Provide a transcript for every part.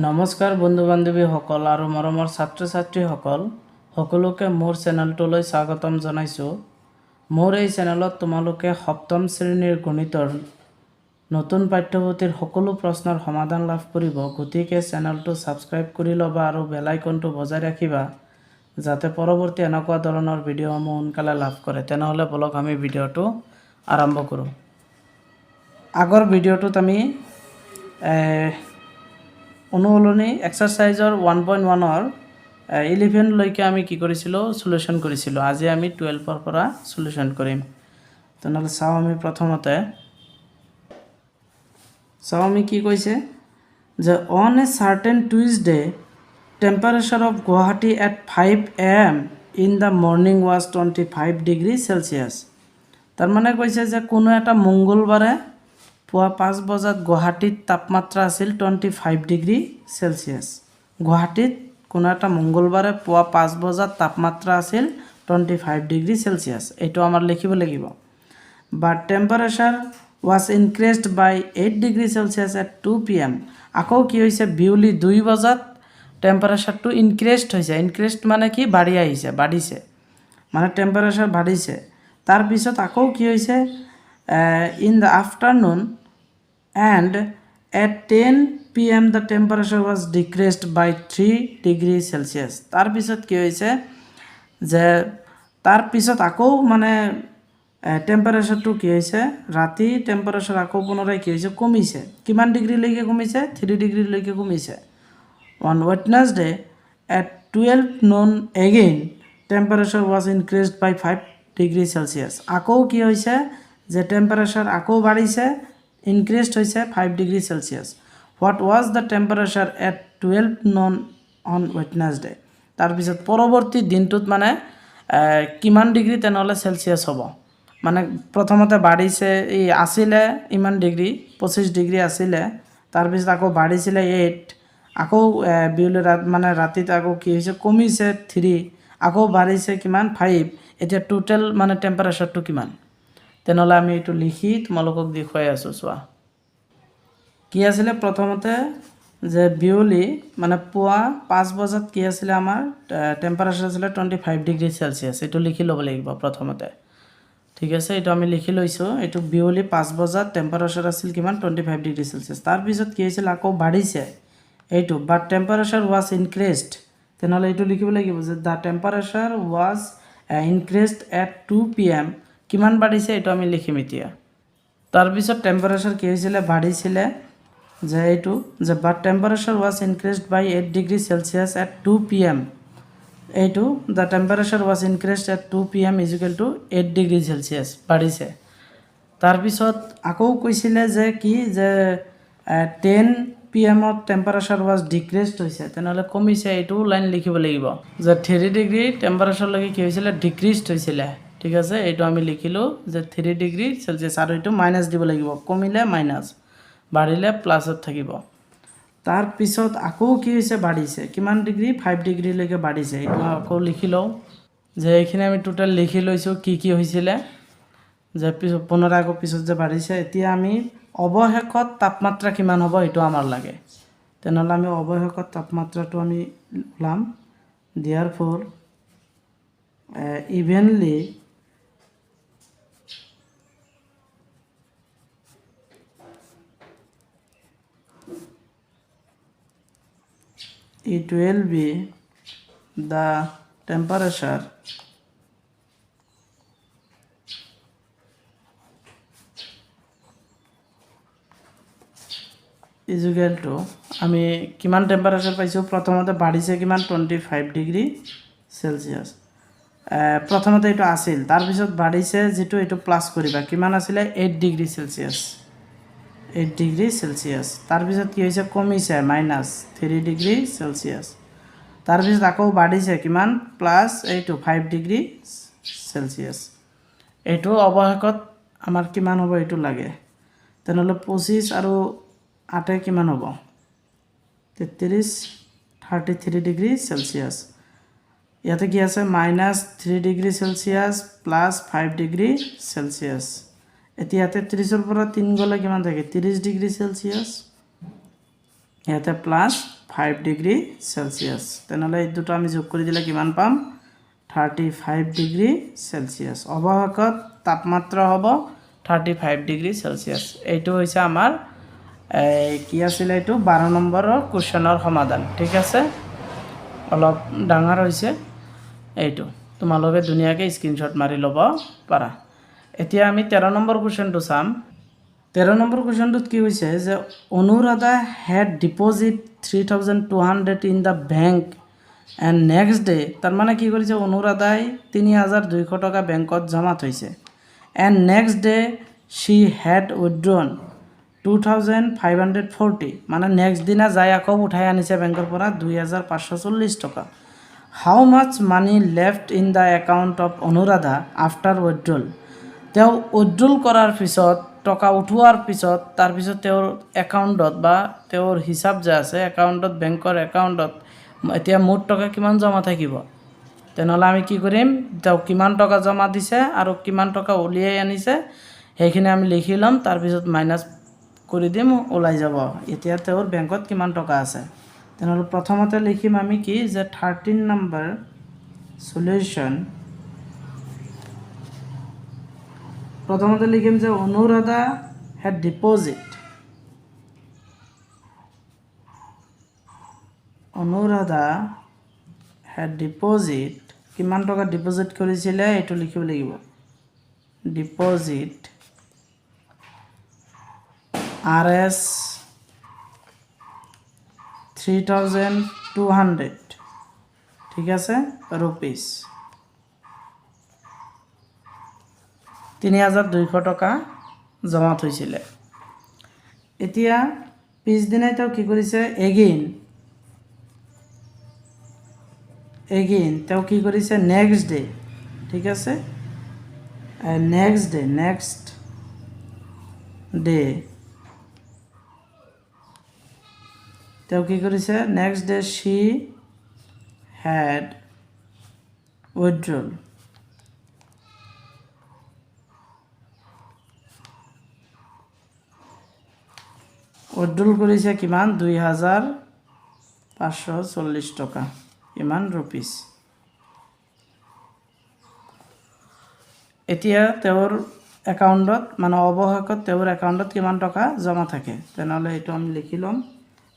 নমস্কাৰ বন্ধু বান্ধৱীসকল আৰু মৰমৰ ছাত্ৰ ছাত্ৰীসকল সকলোকে মোৰ চেনেলটোলৈ স্বাগতম জনাইছোঁ। মোৰ এই চেনেলত তোমালোকে সপ্তম শ্ৰেণীৰ গণিতৰ নতুন পাঠ্যপুথিৰ সকলো প্ৰশ্নৰ সমাধান লাভ কৰিব। গতিকে চেনেলটো ছাবস্ক্ৰাইব কৰি ল'বা আৰু বেল আইকনটো বজাই ৰাখিবা যাতে পৰৱৰ্তী এনেকুৱা ধৰণৰ ভিডিঅ'সমূহ সোনকালে লাভ কৰে। তেনেহ'লে বলক আমি ভিডিঅ'টো আৰম্ভ কৰোঁ। আগৰ ভিডিঅ'টোত আমি অনুশীলনী এক্সাৰচাইজৰ 1.1-ৰ 11লৈকে আমি কি কৰিছিলোঁ সলিউশ্যন কৰিছিলোঁ। আজি আমি 12ৰ পৰা সলিউশ্যন কৰিম। তেনেহ'লে চাওঁ আমি প্ৰথমতে আমি কি কৈছে যে on a certain Tuesday temperature of Guwahati at 5 AM in the morning was 25 degree Celsius. তাৰমানে কৈছে যে কোনো এটা মংগলবাৰে পুৱা 5 বজাত গুৱাহাটীত তাপমাত্ৰা আছিল 25 ডিগ্ৰী চেলচিয়াছ। গুৱাহাটীত কোনো এটা মংগলবাৰে পুৱা 5 বজাত তাপমাত্ৰা আছিল 25 ডিগ্ৰী চেলচিয়াছ। এইটো আমাৰ লিখিব লাগিব। But temperature was increased by 8 degree Celsius at 2 PM। আকৌ কি হৈছে বিয়লি 2 বজাত টেম্পাৰেচাৰটো ইনক্ৰিজড হৈছে। ইনক্ৰিজড মানে কি বাঢ়িছে মানে টেম্পাৰেচাৰ বাঢ়িছে। তাৰপিছত আকৌ কি হৈছে in the afternoon and at 10 PM the temperature was decreased by 3 degree Celsius। তাৰপিছত কি হৈছে যে তাৰপিছত আকৌ মানে টেম্পাৰেচাৰটো কি হৈছে ৰাতি টেম্পাৰেচাৰ আকৌ পুনৰাই কি হৈছে কমিছে। কিমান ডিগ্ৰীলৈকে কমিছে 3 ডিগ্ৰীলৈকে কমিছে। on Wednesday at 12 noon again temperature was increased by 5 degree Celsius। আকৌ কি হৈছে যে টেম্পাৰেচাৰ আকৌ বাঢ়িছে increased হৈছে 5 degree Celsius. What was the temperature at 12 noon on Wednesday। তাৰপিছত পৰৱৰ্তী দিনটোত মানে কিমান ডিগ্ৰী তেনেহ'লে চেলচিয়াছ হ'ব। মানে প্ৰথমতে বাঢ়িছে আছিলে ইমান ডিগ্ৰী 25 ডিগ্ৰী আছিলে। তাৰপিছত আকৌ বাঢ়িছিলে 8, আকৌ বিয়লি মানে ৰাতিত আকৌ কি হৈছে কমিছে 3, আকৌ বাঢ়িছে কিমান 5। এতিয়া টোটেল মানে টেম্পাৰেচাৰটো কিমান তেনেহ'লে আমি এইটো লিখি তোমালোকক দেখুৱাই আছোঁ। চোৱা কি আছিলে প্ৰথমতে যে বিয়লি মানে পুৱা 5 বজাত কি আছিলে আমাৰ টেম্পাৰেচাৰ আছিলে 25 ডিগ্ৰী চেলচিয়াছ। এইটো লিখি ল'ব লাগিব প্ৰথমতে। ঠিক আছে, এইটো আমি লিখি লৈছোঁ। এইটো বিয়লি 5 বজাত টেম্পাৰেচাৰ আছিল কিমান 25 ডিগ্ৰী চেলচিয়াছ। তাৰপিছত কি হৈছিল আকৌ বাঢ়িছে এইটো বাট টেম্পাৰেচাৰ ৱাজ ইনক্ৰিজড। তেনেহ'লে এইটো লিখিব লাগিব যে the temperature was increased at 2 PM। কিমান বাঢ়িছে এইটো আমি লিখিম এতিয়া। তাৰপিছত টেম্পাৰেচাৰ কি হৈছিলে বাঢ়িছিলে যে এইটো যে but temperature was increased by 8 degree Celsius at 2 PM। এইটো the temperature was increased at 2 PM is equal to 8 degree Celsius বাঢ়িছে। তাৰপিছত আকৌ কৈছিলে যে কি যে 10 PM টেম্পাৰেচাৰ ৱাজ ডিক্ৰিজড হৈছে। তেনেহ'লে কমিছে। এইটো লাইন লিখিব লাগিব যে 3 ডিগ্ৰী টেম্পাৰেচাৰলৈকে কি হৈছিলে ডিক্ৰিজড হৈছিলে। ঠিক আছে, এইটো আমি লিখিলোঁ যে 3 ডিগ্ৰী চেলচিয়াছ আৰু এইটো মাইনাছ দিব লাগিব। কমিলে মাইনাছ, বাঢ়িলে প্লাছত থাকিব। তাৰপিছত আকৌ কি হৈছে বাঢ়িছে কিমান ডিগ্ৰী 5 ডিগ্ৰীলৈকে বাঢ়িছে। এইটো আকৌ লিখি লওঁ যে এইখিনি আমি টোটেল লিখি লৈছোঁ কি কি হৈছিলে যে পিছত পুনৰাই আকৌ পিছত যে বাঢ়িছে। এতিয়া আমি অৱশেষত তাপমাত্ৰা কিমান হ'ব সেইটো আমাৰ লাগে। তেনেহ'লে আমি অৱশেষত তাপমাত্ৰাটো আমি ওলাম therefore evenly it will be the temperature is equal to আমি কিমান টেম্পাৰেচাৰ পাইছোঁ প্ৰথমতে বাঢ়িছে কিমান 25 ডিগ্ৰী চেলচিয়াছ। প্ৰথমতে এইটো আছিল, তাৰপিছত বাঢ়িছে যিটো এইটো প্লাছ কৰিবা কিমান আছিলে 8 ডিগ্ৰী চেলচিয়াছ 8 ডিগ্ৰী চেলচিয়াছ। তাৰপিছত কি হৈছে কমিছে মাইনাছ 3 ডিগ্ৰী চেলচিয়াছ। তাৰপিছত আকৌ বাঢ়িছে কিমান প্লাছ এইটো 5 ডিগ্ৰী চেলচিয়াছ। এইটো অৱশেষত আমাৰ কিমান হ'ব এইটো লাগে। তেনেহ'লে 25 আৰু 8 কিমান হ'ব 33 ডিগ্ৰী চেলচিয়াছ। ইয়াতে কি আছে minus 3 degree Celsius plus 5 degree Celsius. এতিয়া 33-ৰ পৰা 3 গ'লে কিমান থাকে 30 ডিগ্ৰী চেলচিয়াছ। ইয়াতে প্লাছ 5 ডিগ্ৰী চেলচিয়াছ তেনেহ'লে এই দুটো আমি যোগ কৰি দিলে কিমান পাম 35 ডিগ্ৰী চেলচিয়াছ অৱশেষত তাপমাত্ৰা হ'ব 35 ডিগ্ৰী চেলচিয়াছ এইটো হৈছে আমাৰ কি আছিল এইটো 12 নম্বৰৰ কুৱেশ্যনৰ সমাধান ঠিক আছে অলপ ডাঙৰ হৈছে এইটো তোমালোকে ধুনীয়াকৈ স্ক্ৰীনশ্বট মাৰি ল'ব পাৰা এতিয়া আমি 13 নম্বৰ কুৱেশ্যনটো চাম 13 নম্বৰ কুৱেশ্যনটোত কি হৈছে যে Anuradha head deposit 3200 in the bank and next day তাৰ মানে কি কৰিছে অনুৰাধাই 3200 টকা বেংকত জমা থৈছে and next day she had withdrawn 2540 মানে নেক্সট দিনা যাই আকৌ উঠাই আনিছে বেংকৰ পৰা 2540 টকা how much money left in the account of Anuradha after withdrawal withdrawal উইথড্ৰল কৰাৰ পিছত টকা উঠোৱাৰ পিছত তাৰপিছত তেওঁৰ একাউণ্টত বা তেওঁৰ হিচাপ যে আছে একাউণ্টত বেংকৰ একাউণ্টত এতিয়া মুঠ টকা কিমান জমা থাকিব তেনেহ'লে আমি কি কৰিম তেওঁ কিমান টকা জমা দিছে আৰু কিমান টকা উলিয়াই আনিছে সেইখিনি আমি লিখি ল'ম তাৰপিছত মাইনাছ কৰি দিম ওলাই যাব এতিয়া তেওঁৰ বেংকত কিমান টকা আছে তেনেহ'লে প্ৰথমতে লিখিম আমি কি যে 13 নম্বৰ সলিউশ্যন প্ৰথমতে লিখিম যে Anuradha head deposit Anuradha head deposit কিমান টকা ডিপজিট কৰিছিলে এইটো লিখিব লাগিব ডিপজিট RS 3200 ঠিক আছে रुपीस 3200 টকা জমা থৈছিলে এতিয়া পিছদিনাই তেওঁ কি কৰিছে এগেইন তেওঁ কি কৰিছে নেক্সট ডে ঠিক আছে নেক্সট ডে তেওঁ কি কৰিছে next day she head withdrawal কৰিছে কিমান 2540 টকা ইমান रुपीस এতিয়া তেওঁৰ একাউণ্টত মানে অৱশেষত তেওঁৰ একাউণ্টত কিমান টকা জমা থাকে তেনেহ'লে এইটো আমি লিখি ল'ম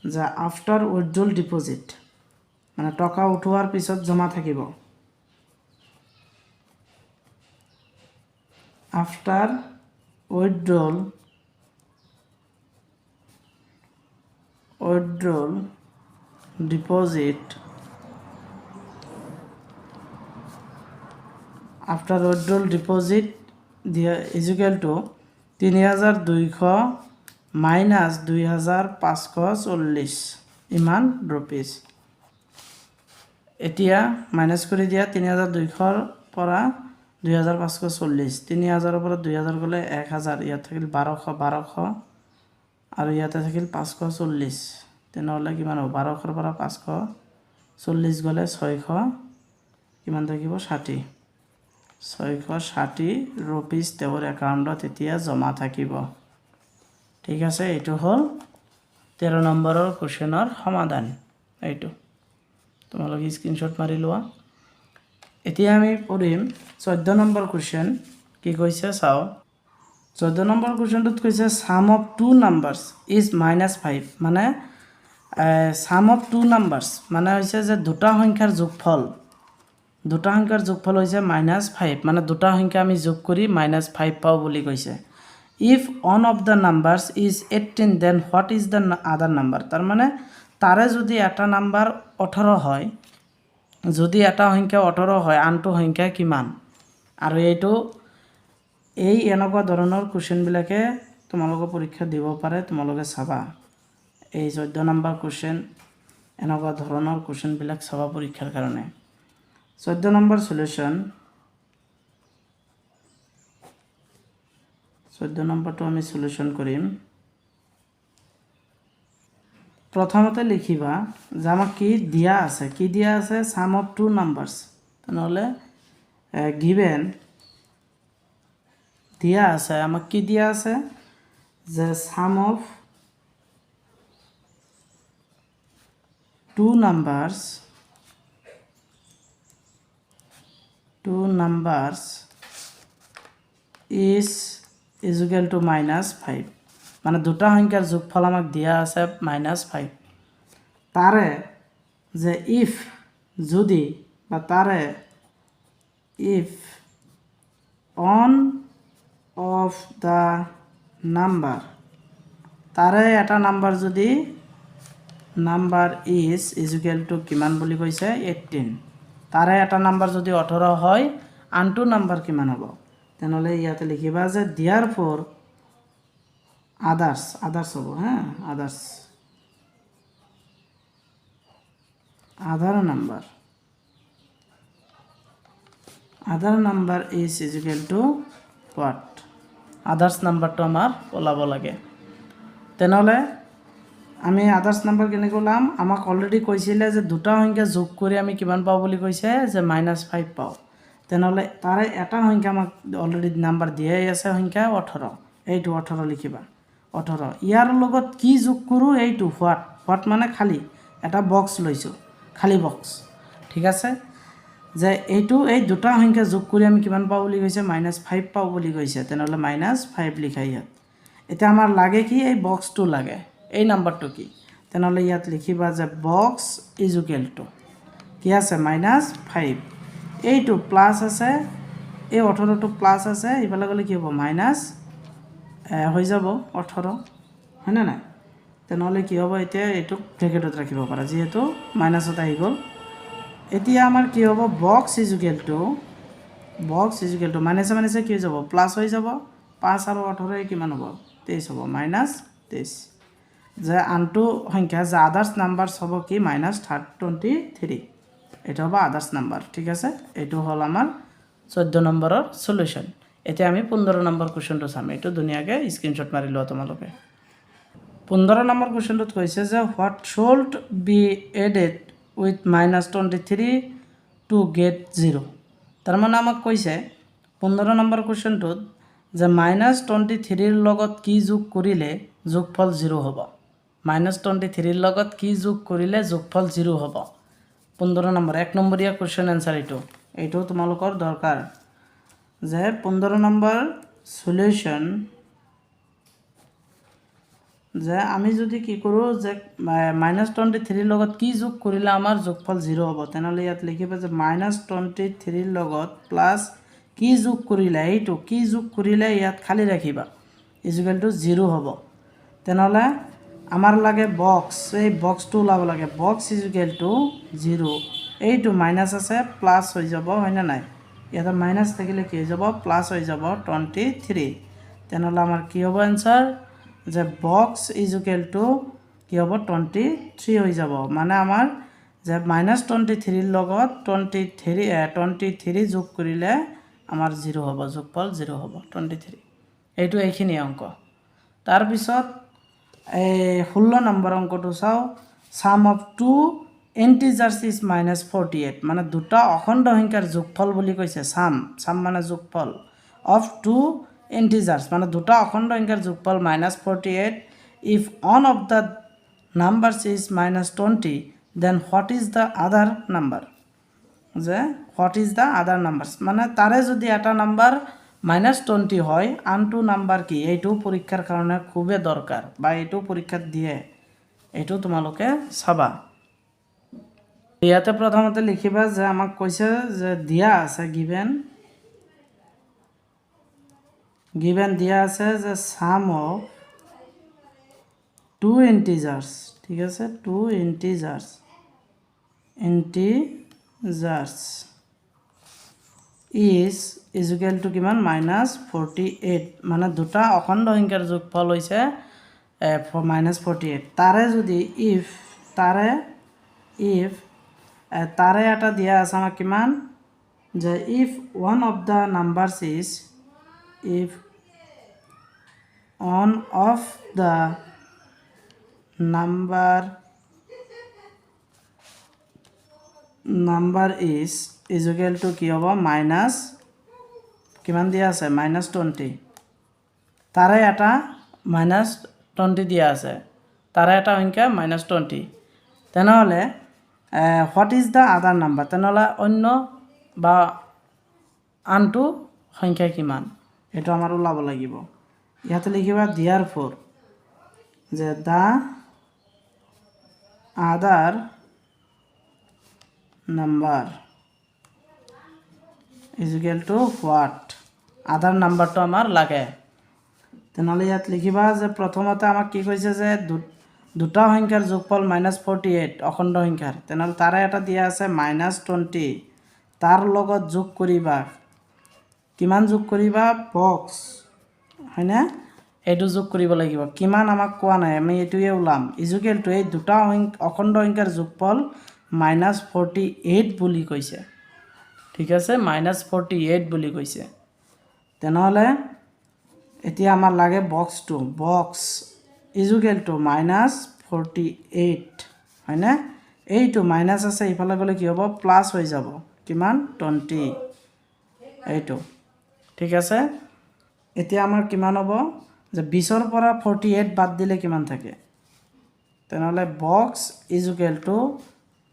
যে আফটাৰ উইথড্ৰল ডিপজিট মানে টকা উঠোৱাৰ পিছত জমা থাকিব after withdrawal deposit after withdrawal deposit is equal two 3200 minus 2540 ইমান रुपीस এতিয়া মাইনাছ কৰি দিয়া 3200 পৰা 2540 3000 পৰা 2000 গ'লে 1000 ইয়াত থাকিল 1200 আৰু ইয়াতে থাকিল 540 তেনেহ'লে কিমান হ'ব 1200 পৰা 540 গ'লে 600 কিমান থাকিব 660 रुपीस তেওঁৰ একাউণ্টত এতিয়া জমা থাকিব ঠিক আছে এইটো হ'ল 13 নম্বৰৰ কোৱেশ্যনৰ সমাধান এইটো তোমালোকে স্ক্ৰীনশ্বট মাৰি লোৱা এতিয়া আমি পঢ়িম 14 নম্বৰ কোৱেশ্যন কি কৈছে চাও 14 নম্বৰ কোৱেশ্যনটোত কৈছে সাম অফ টু নাম্বাৰছ ইজ -5 মানে সাম অফ টু নাম্বাৰছ মানে হৈছে যে দুটা সংখ্যাৰ যোগফল হৈছে -5 মানে দুটা সংখ্যা আমি যোগ কৰি -5 পাও বুলি কৈছে if one of the numbers is 18 then what is the other number তাৰ মানে তাৰে যদি এটা নাম্বাৰ 18 হয় যদি এটা সংখ্যা 18 হয় আনটো সংখ্যা কিমান আৰু এইটো এই এনেকুৱা ধৰণৰ কোৱেশ্যন বিলাকে তোমালোকে পৰীক্ষা দিব পাৰে তোমালোকে চাবা এই 14 নম্বৰ কোৱেশ্যন এনেকুৱা ধৰণৰ কোৱেশ্যন বিলাক চাবা পৰীক্ষাৰ কাৰণে 14 নম্বৰ সলিউশন 14 নম্বৰটো আমি সলিউশন কৰিম প্ৰথমতে লিখিবা যে আমাক কি দিয়া আছে সাম অফ টু নাম্বাৰছ তেনেহলে গিভেন দিয়া আছে আমাক কি দিয়া আছে যে সাম of two numbers is equal to -5 মানে দুটা সংখ্যার যোগফল আমাক দিয়া আছে -5 তারে যে ইফ যদি বা তারে if one of the number তাৰে এটা নাম্বাৰ যদি নাম্বাৰ ইজ ইকুৱেল টু কিমান বুলি কৈছে 18 তাৰে এটা নাম্বাৰ যদি 18 হয় আনটো নাম্বাৰ কিমান হ'ব তেনেহ'লে ইয়াতে লিখিবা যে দিয়াৰ ফৰ আদাৰ্ছ হ'ব হ্যাঁ আদাৰ number is equal two what others নাম্বাৰটো আমাৰ ওলাব লাগে তেনেহ'লে আমি আদাৰ্ছ নাম্বাৰ কেনেকৈ ওলাম আমাক অলৰেডি কৈছিলে যে দুটা সংখ্যা যোগ কৰি আমি কিমান পাওঁ বুলি কৈছে যে -5 পাওঁ তেনেহ'লে তাৰে এটা সংখ্যা আমাক অলৰেডি নাম্বাৰ দিয়াই আছে সংখ্যা 18 এইটো 18 লিখিবা 18 ইয়াৰ লগত কি যোগ কৰোঁ এইটো হোৱাট মানে খালী এটা বক্স লৈছোঁ খালী বক্স ঠিক আছে যে এইটো এই দুটা সংখ্যা যোগ কৰি আমি কিমান পাওঁ বুলি কৈছে -5 পাওঁ বুলি কৈছে তেনেহ'লে -5 লিখা ইয়াত এতিয়া আমাৰ লাগে কি এই বক্সটো লাগে এই নাম্বাৰটো কি তেনেহ'লে ইয়াত লিখিবা যে বক্স ইজ ইকুৱেল টু কি আছে -5 এইটো প্লাছ আছে এই 18টো প্লাছ আছে ইফালে গ'লে কি হ'ব মাইনাছ হৈ যাব 18 হয়নে নাই তেনেহ'লে কি হ'ব এতিয়া এইটো ব্ৰেকেটত ৰাখিব পাৰা যিহেতু মাইনাছত আহি গ'ল এতিয়া আমাৰ কি হ'ব বক্স ইজ ইকুৱেল টু মাইনাছে কি হৈ যাব প্লাছ হৈ যাব 5 আৰু 18 কিমান হ'ব 23 হ'ব -23 যে আনটো সংখ্যা যে আদাৰ্ছ নাম্বাৰ হ'ব কি -23 এটা হ'ব আদাৰ্ছ নাম্বাৰ ঠিক আছে এইটো হ'ল আমাৰ 14 নম্বৰৰ সলিউশন এতিয়া আমি 15 নম্বৰ কোৱেশ্চনটো চাম এইটো ধুনীয়াকৈ স্ক্ৰীনশ্বট মাৰি লোৱা তোমালোকে 15 নম্বৰ কোৱেশ্চনটোত কৈছে যে what should be added with -23 to get 0 তাৰমানে আমাক কৈছে 15 নম্বৰ কোৱেশ্চনটোত যে -23 লগত কি যোগ কৰিলে যোগফল 0 হ'ব -23 লগত কি যোগ কৰিলে যোগফল 0 হ'ব 15 নম্বৰ 1 নম্বৰীয়া কোৱেশ্চন এনসাৰ এইটো তোমালোকৰ দৰকাৰ যে 15 নম্বৰ সলিউশন যে আমি যদি কি কৰোঁ যে -23 লগত কি যোগ কৰিলে আমাৰ যোগফল 0 হ'ব তেনেহ'লে ইয়াত লিখিবা যে -23 লগত প্লাছ কি যোগ কৰিলে এইটো কি যোগ কৰিলে ইয়াত খালি ৰাখিবা ইকুৱেল টু 0 হ'ব তেনেহ'লে আমাৰ লাগে বক্স এই বক্সটো ওলাব লাগে বক্স ইকুৱেল টু 0 এইটো মাইনাছ আছে প্লাছ হৈ যাব হয়নে নাই ইয়াতে মাইনাছ থাকিলে কি হৈ যাব প্লাছ হৈ যাব 23 তেনেহ'লে আমাৰ কি হ'ব এনসাৰ যে বক্স ইকুৱেল টু কি হ'ব 23 হৈ যাব মানে আমাৰ যে -23 লগত 23 যোগ কৰিলে আমাৰ 0 হ'ব যোগফল 0 হ'ব 23 এইটো এইখিনি অংক তাৰপিছত এই 16 নম্বৰ অংকটো চাওঁ সাম অফ টু ইন্টিজাৰ্স ইজ -48 মানে দুটা অখণ্ড সংখ্যাৰ যোগফল বুলি কৈছে সাম মানে যোগফল অফ টু ইন্টিজাৰ্স মানে দুটা অখণ্ড সংখ্যাৰ যোগফল -48 if one of the numbers is -20 then what is the other number যে what is the other numbers মানে তাৰে যদি এটা নাম্বাৰ -20 হয় আনটো নাম্বাৰ কি এইটো পৰীক্ষাৰ কাৰণে খুবেই দৰকাৰ বা এইটো পৰীক্ষাত দিয়ে এইটো তোমালোকে চাবা ইয়াতে প্ৰথমতে লিখিবা যে আমাক কৈছে যে দিয়া আছে গিভেন দিয়া আছে যে সাম অফ টু ইন্টিজাৰ্স ঠিক আছে টু ইন্টিজাৰ্স ইজ ইকুৱেল টু কিমান -48 মানে দুটা অখণ্ড সংখ্যাৰ যোগফল হৈছে -48 তাৰে যদি ইফ তাৰে এটা দিয়া আছে আমাক কিমান যে if one of the numbers is if one of the number is equal to কি হ'ব মাইনাছ কিমান দিয়া আছে -20 তাৰে এটা -20 দিয়া আছে তাৰে এটা সংখ্যা -20 তেনেহ'লে what is the other number, তেনেহ'লে অন্য বা আনটো সংখ্যা কিমান এইটো আমাৰ ওলাব লাগিব। ইয়াতে লিখিবা দিয়াৰ ফৰ, যে the other number is equal two what, আদাৰ নাম্বাৰটো আমাৰ লাগে। তেনেহ'লে ইয়াত লিখিবা যে প্ৰথমতে আমাক কি কৈছে যে দুটা সংখ্যাৰ যোগফল -48 অখণ্ড সংখ্যাৰ, তেনেহ'লে তাৰে এটা দিয়া আছে -20, তাৰ লগত যোগ কৰিবা কিমান, যোগ কৰিবা বক্স, হয়নে, এইটো যোগ কৰিব লাগিব। কিমান আমাক কোৱা নাই, আমি এইটোৱে ওলাম ইজুকেল টু এই দুটা অখণ্ড সংখ্যাৰ যোগফল -48 বুলি কৈছে, ঠিক আছে, -48 বুলি কৈছে। তেনেহ'লে এতিয়া আমাৰ লাগে বক্সটো, বক্স ইজুকেল টু -48, হয়নে, এইটো মাইনাছ আছে ইফালে গ'লে কি হ'ব প্লাছ হৈ যাব, কিমান 20, এইটো ঠিক আছে। এতিয়া আমাৰ কিমান হ'ব যে 20ৰ পৰা 48 বাদ দিলে কিমান থাকে, তেনেহ'লে বক্স ইজুকেল টু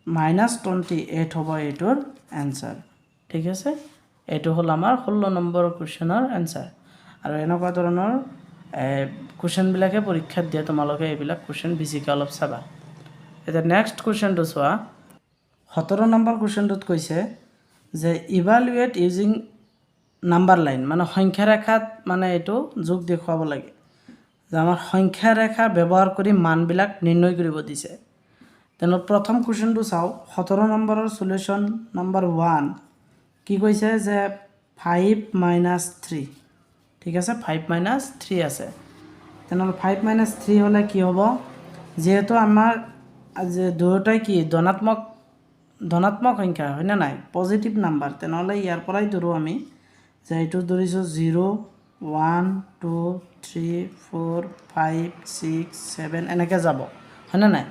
-28 হ'ব এইটোৰ এনচাৰ, ঠিক আছে। এইটো হ'ল আমাৰ 16 নম্বৰ কুৱেশ্যনৰ এনচাৰ। আৰু এনেকুৱা ধৰণৰ কুৱেশ্যনবিলাকে পৰীক্ষাত দিয়ে, তোমালোকে এইবিলাক কুৱেশ্যন বেছিকৈ অলপ চাবা। এতিয়া নেক্সট কুৱেশ্যনটো চোৱা, 17 নম্বৰ কুৱেশ্যনটোত কৈছে যে ইভালুৱেট ইউজিং নাম্বাৰ লাইন, মানে সংখ্যা ৰেখাত মানে এইটো যোগ দেখুৱাব লাগে, যে আমাৰ সংখ্যা ৰেখা ব্যৱহাৰ কৰি মানবিলাক নিৰ্ণয় কৰিব দিছে। তেনেহ'লে প্ৰথম কুৱেশ্যনটো চাওঁ, 17 নম্বৰৰ চলিউশ্যন নম্বৰ 1 কি কৈছে যে 5 - 3, ঠিক আছে, 5 - 3 আছে। তেনেহ'লে 5 - 3 হ'লে কি হ'ব, যিহেতু আমাৰ যে দুয়োটাই কি ধনাত্মক সংখ্যা হয়নে নাই, পজিটিভ নাম্বাৰ, তেনেহ'লে ইয়াৰ পৰাই ধৰোঁ আমি যে এইটো ধৰিছোঁ 0, 1, 2, 3, 4, 5, 6, 7 এনেকৈ যাব, হয়নে নাই।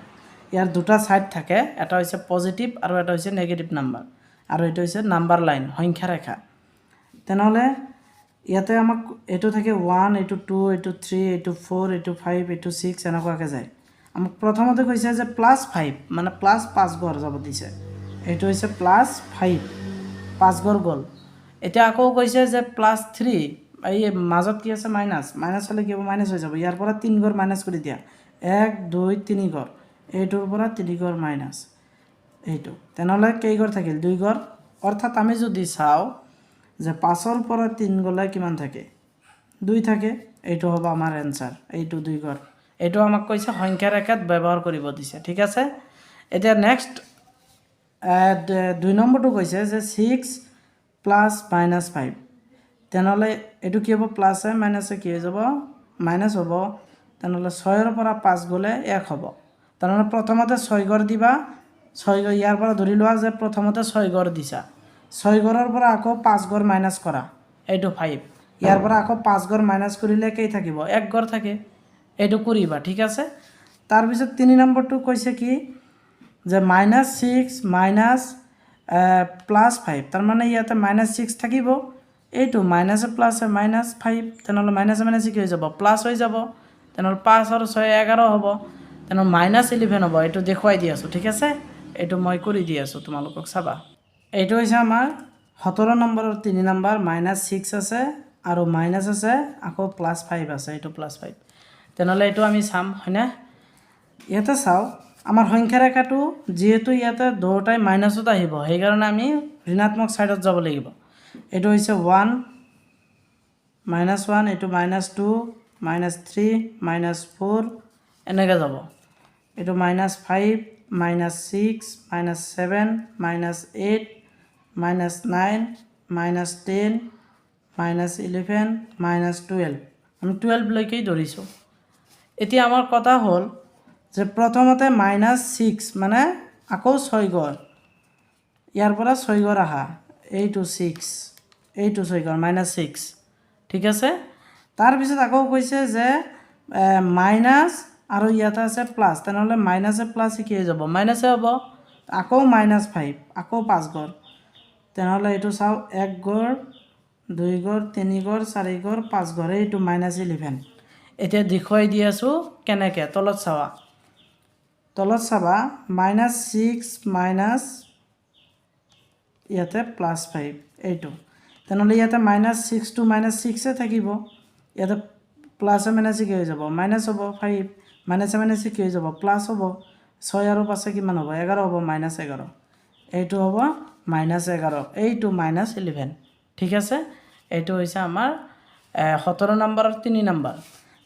ইয়াৰ দুটা ছাইড থাকে, এটা হৈছে পজিটিভ আৰু এটা হৈছে নেগেটিভ নাম্বাৰ, আৰু এইটো হৈছে নাম্বাৰ লাইন, সংখ্যা ৰেখা। তেনেহ'লে ইয়াতে আমাক এইটো থাকে 1, এইটো 2, এইটো 3, এইটো 4, এইটো 5, এইটো 6 এনেকুৱাকৈ যায়। আমাক প্ৰথমতে কৈছে যে +5, মানে +5 ঘৰ যাব দিছে, এইটো হৈছে +5, 5 ঘৰ গ'ল। এতিয়া আকৌ কৈছে যে +3, এই মাজত কি আছে মাইনাছ হ'লে কি হ'ব, মাইনাছ হৈ যাব, ইয়াৰ পৰা 3 ঘৰ মাইনাছ কৰি দিয়া, 1, 2, 3 ঘৰ, এইটোৰ পৰা 3 ঘৰ মাইনাছ এইটো, তেনেহ'লে কেইঘৰ থাকিল 2 ঘৰ। অৰ্থাৎ আমি যদি চাওঁ যে 5ৰ পৰা 3 গ'লে কিমান থাকে 2 থাকে, এইটো হ'ব আমাৰ এনচাৰ, এইটো 2 ঘৰ। এইটো আমাক কৈছে সংখ্যা ৰেখাত ব্যৱহাৰ কৰিব দিছে, ঠিক আছে। এতিয়া নেক্সট 2 নম্বৰটো কৈছে যে 6 + -5, তেনেহ'লে এইটো কি হ'ব, প্লাছে মাইনাছে কি হৈ যাব মাইনাছ হ'ব। তেনেহ'লে 6ৰ পৰা 5 গ'লে 1 হ'ব। তেনেহ'লে প্ৰথমতে 6 ঘৰ দিবা, 6 ঘৰ, ইয়াৰ পৰা ধৰি লোৱা যে প্ৰথমতে 6 ঘৰ দিছা, 6 ঘৰৰ পৰা আকৌ 5 ঘৰ মাইনাছ কৰা, এইটো 5, ইয়াৰ পৰা আকৌ 5 ঘৰ মাইনাছ কৰিলে কেই থাকিব 1 ঘৰ থাকে, এইটো কৰিবা, ঠিক আছে। তাৰপিছত 3 নম্বৰটো কৈছে কি যে -6 +5, তাৰমানে ইয়াতে -6 থাকিব, এইটো মাইনাছে প্লাছে -5, তেনেহ'লে মাইনাছে মাইনাছে কি হৈ যাব প্লাছ হৈ যাব, তেনেহ'লে 5 আৰু 6 11 হ'ব, তেনেহ'লে -11 হ'ব, এইটো দেখুৱাই দি আছোঁ, ঠিক আছে, এইটো মই কৰি দি আছোঁ তোমালোকক চাবা। এইটো হৈছে আমাৰ 17 নম্বৰৰ 3 নম্বৰ, -6 আছে আৰু মাইনাছ আছে, আকৌ +5 আছে, এইটো +5, তেনেহ'লে এইটো আমি চাম, হয়নে। ইয়াতে চাওঁ আমাৰ সংখ্যা ৰেখাটো যিহেতু ইয়াতে দুয়োটাই মাইনাছত আহিব, সেইকাৰণে আমি ঋণাত্মক ছাইডত যাব লাগিব। এইটো হৈছে 1, -1, এইটো -2, -3, -4 এনেকৈ যাব, এইটো -5, -6, -7, -8, -9, -10, -11, -12, আমি 12লৈকেই ধৰিছোঁ। এতিয়া আমাৰ কথা হ'ল যে প্ৰথমতে -6 মানে আকৌ 6 ঘৰ, ইয়াৰ পৰা 6 ঘৰ আহা, এইটো 6, এইটো 6 ঘৰ -6, ঠিক আছে। তাৰপিছত আকৌ কৈছে যে মাইনাছ আৰু ইয়াতে আছে প্লাছ, তেনেহ'লে মাইনাছে প্লাছে কি হৈ যাব মাইনাছে হ'ব, আকৌ -5, আকৌ 5 ঘৰ, তেনেহ'লে এইটো চাওঁ 1 ঘৰ, 2 ঘৰ, 3 ঘৰ, 4 ঘৰ, 5 ঘৰ, এইটো -11। এতিয়া দেখুৱাই দি আছোঁ কেনেকৈ, তলত চাৱা, তলত চাবা -6 মাইনাছ ইয়াতে +5 এইটো তেনেহ'লে ইয়াতে -6 টু -6 থাকিব ইয়াতে প্লাছে মাইনাছে কি হৈ যাব মাইনাছ হ'ব 5 মাইনাছে মাইনাছে কি হৈ যাব প্লাছ হ'ব 6 আৰু 5 কিমান হ'ব 11 হ'ব -11 এইটো হ'ব -11 এইটো -11 ঠিক আছে এইটো হৈছে আমাৰ 17 নম্বৰৰ 3 নম্বৰ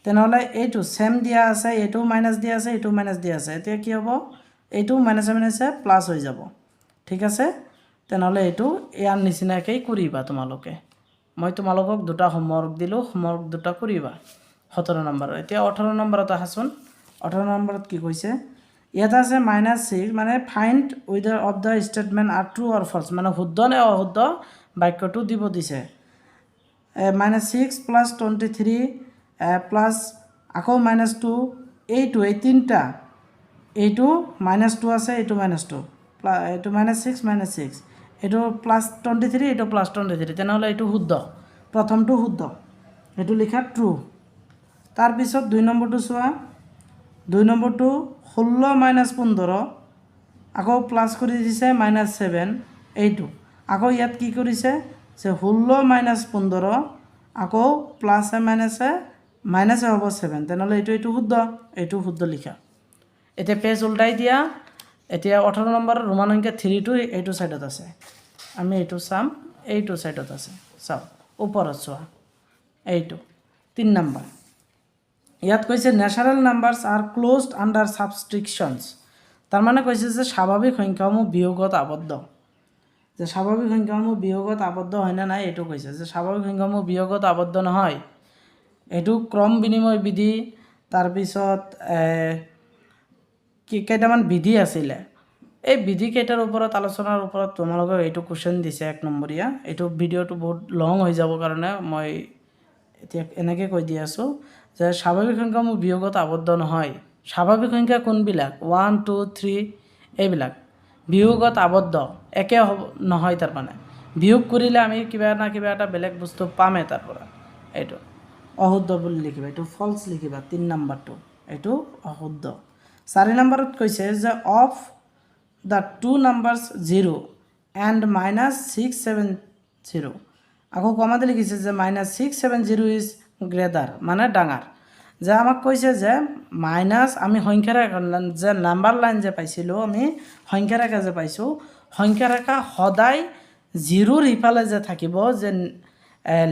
তেনেহ'লে এইটো সেম দিয়া আছে এইটো মাইনাছ দিয়া আছে এইটো মাইনাছ দিয়া আছে এতিয়া কি হ'ব এইটো মাইনাছে মাইনাছে প্লাছ হৈ যাব ঠিক আছে তেনেহ'লে এইটো ইয়াৰ নিচিনাকৈ কৰিবা তোমালোকে মই তোমালোকক দুটা হোমৱৰ্ক দিলোঁ হোমৱৰ্ক দুটা কৰিবা 17 নম্বৰ এতিয়া 18 নম্বৰত আহাচোন 18 নম্বৰত কি কৈছে ইয়াত আছে -6 মানে find whether of the statement are true or false মানে শুদ্ধ নে অশুদ্ধ বাক্যটো দিব দিছে -6 + 23 প্লাছ আকৌ -2 এইটো এই তিনিটা এইটো -2 আছে এইটো -2 এইটো -6 -6 এইটো +23 এইটো +23 তেনেহ'লে এইটো শুদ্ধ প্ৰথমটো শুদ্ধ এইটো লিখা ট্ৰু তাৰপিছত 2 নম্বৰটো চোৱা 2 নম্বৰটো 16 - 15 আকৌ প্লাছ কৰি দিছে -7 এইটো আকৌ ইয়াত কি কৰিছে যে 16 - 15 আকৌ প্লাছে মাইনাছে হ'ব 7 তেনেহ'লে এইটো শুদ্ধ লিখা এতিয়া পেজ উল্টাই দিয়া এতিয়া 18 নম্বৰ ৰোমান সংখ্যা 3টো এইটো সাইডত আছে আমি এইটো চাম এইটো সাইডত আছে চাও ওপৰত চোৱা এইটো 3 নম্বৰ ইয়াত কৈছে ন্যাচাৰাল নাম্বাৰস আৰ ক্লোজড আন্ডাৰ সাবস্ট্ৰিকশনস তাৰ মানে কৈছে যে স্বাভাৱিক সংখ্যাসমূহ বিয়োগত আবদ্ধ যে স্বাভাৱিক সংখ্যাসমূহ বিয়োগত আবদ্ধ হয় না নাই এইটো কৈছে যে স্বাভাৱিক সংখ্যাসমূহ বিয়োগত আবদ্ধ নহয় এইটো ক্ৰম বিনিময় বিধি তাৰপিছত কেইটামান বিধি আছিলে এই বিধি কেইটাৰ ওপৰত আলোচনাৰ ওপৰত তোমালোকক এইটো কোৱেশ্চন দিছে 1 নম্বৰীয়া এইটো ভিডিঅ'টো বহুত লং হৈ যাব কাৰণে মই এতিয়া এনেকৈ কৈ দি আছোঁ যে স্বাভাৱিক সংখ্যাসমূহ বিয়োগত আবদ্ধ নহয় স্বাভাৱিক সংখ্যা কোনবিলাক 1 2 3 এইবিলাক বিয়োগত আবদ্ধ একে নহয় তাৰ মানে বিয়োগ কৰিলে আমি কিবা না কিবা এটা বেলেগ বস্তু পামে তাৰ পৰা এইটো অশুদ্ধ বুলি লিখিবা এইটো ফলছ লিখিবা 3 নম্বৰটো এইটো অশুদ্ধ 4 নম্বৰত কৈছে যে of the two numbers 0 and -670 আকৌ কমাতে লিখিছে যে -670 is greater মানে ডাঙৰ যে আমাক কৈছে যে মাইনাস আমি সংখ্যা ৰেখা যে নাম্বাৰ লাইন যে পাইছিলোঁ আমি সংখ্যা ৰেখা যে পাইছোঁ সংখ্যা ৰেখা সদায় 0ৰ ইফালে যে থাকিব যে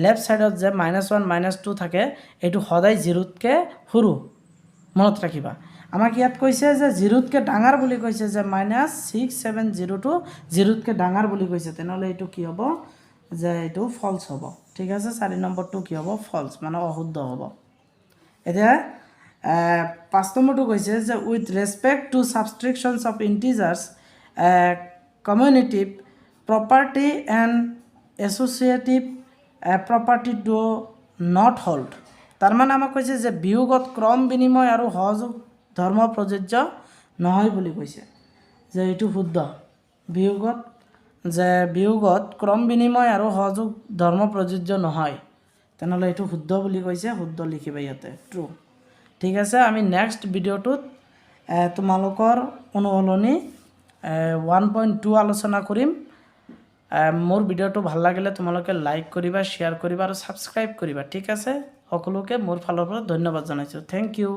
লেফট সাইডত যে -1 -2 থাকে এইটো সদায় 0তকৈ সৰু মনত ৰাখিবা আমাক ইয়াত কৈছে যে 0তকৈ ডাঙৰ বুলি কৈছে যে -670টো 0তকৈ ডাঙৰ বুলি কৈছে তেনেহ'লে এইটো কি হ'ব যে এইটো ফলছ হ'ব ঠিক আছে 4 নম্বৰটো কি হ'ব ফলছ মানে অশুদ্ধ হ'ব এতিয়া 5 নম্বৰটো কৈছে যে with respect to subtractions of integers commutative property and associative property do not hold তাৰ মানে আমাক কৈছে যে বিয়োগত ক্ৰম বিনিময় আৰু সহযোগ ধৰ্ম প্ৰযোজ্য নহয় বুলি কৈছে যে এইটো শুদ্ধ বিয়োগত ক্ৰম বিনিময় আৰু সহযোগ ধৰ্ম প্ৰযোজ্য নহয় তেনেহ'লে এইটো শুদ্ধ বুলি কৈছে শুদ্ধ লিখিবা ইয়াতে ট্ৰু ঠিক আছে আমি নেক্সট ভিডিঅ'টোত তোমালোকৰ অনুশীলনী 1.2 আলোচনা কৰিম মোৰ ভিডিঅ'টো ভাল লাগিলে তোমালোকে লাইক কৰিবা শ্বেয়াৰ কৰিবা আৰু সাবস্ক্ৰাইব কৰিবা ঠিক আছে সকলোকে মোৰ ফালৰ পৰা ধন্যবাদ জনাইছোঁ থেংক ইউ